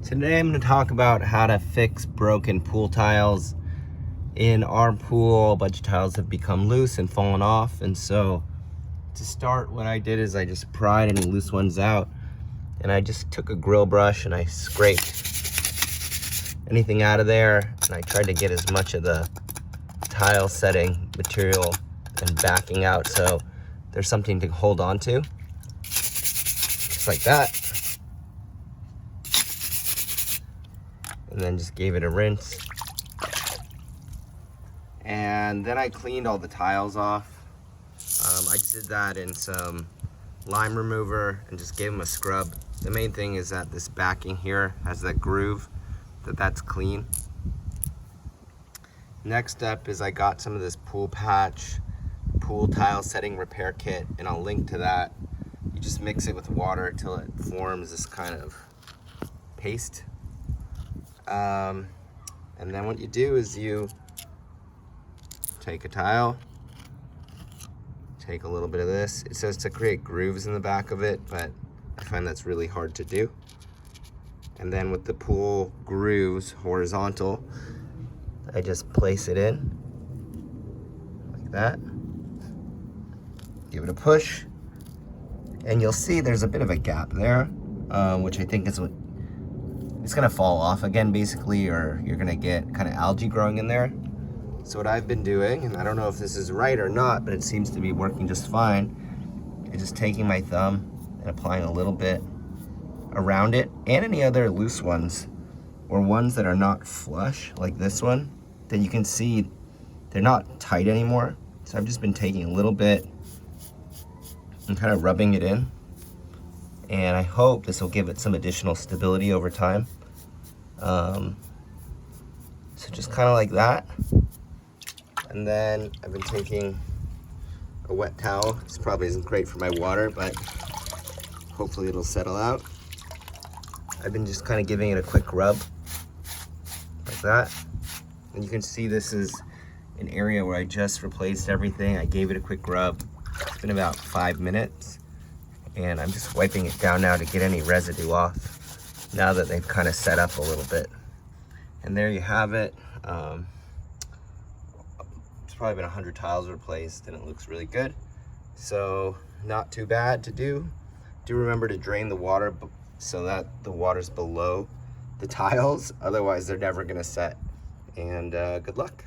Today I'm going to talk about how to fix broken pool tiles. In our pool, a bunch of tiles have become loose and fallen off, and so to start, what I did is I just pried any loose ones out, and I just took a grill brush and I scraped anything out of there, and I tried to get as much of the tile setting material and backing out so there's something to hold on to, just like that. And then just gave it a rinse. And then I cleaned all the tiles off. I just did that in some lime remover and just gave them a scrub. The main thing is that this backing here has that groove, that's clean. Next up is I got some of this pool patch, pool tile setting repair kit, and I'll link to that. You just mix it with water until it forms this kind of paste. And then what you do is you take a tile, take a little bit of this. It says to create grooves in the back of it, but I find that's really hard to do. And then with the pool grooves horizontal, I just place it in like that. Give it a push, and you'll see there's a bit of a gap there, which I think is what it's gonna fall off again basically, or you're gonna get kind of algae growing in there. So what I've been doing, and I don't know if this is right or not, but it seems to be working just fine, is just taking my thumb and applying a little bit around it, and any other loose ones or ones that are not flush, like this one, that you can see they're not tight anymore. So I've just been taking a little bit and kind of rubbing it in. And I hope this will give it some additional stability over time. So just kind of like that. And then I've been taking a wet towel. This probably isn't great for my water, but hopefully it'll settle out. I've been just kind of giving it a quick rub, like that. And you can see this is an area where I just replaced everything. I gave it a quick rub. It's been about 5 minutes. And I'm just wiping it down now to get any residue off now that they've kind of set up a little bit. And there you have it. It's probably been 100 tiles replaced and it looks really good. So not too bad to do. Do remember to drain the water so that the water's below the tiles. Otherwise they're never gonna set. And good luck.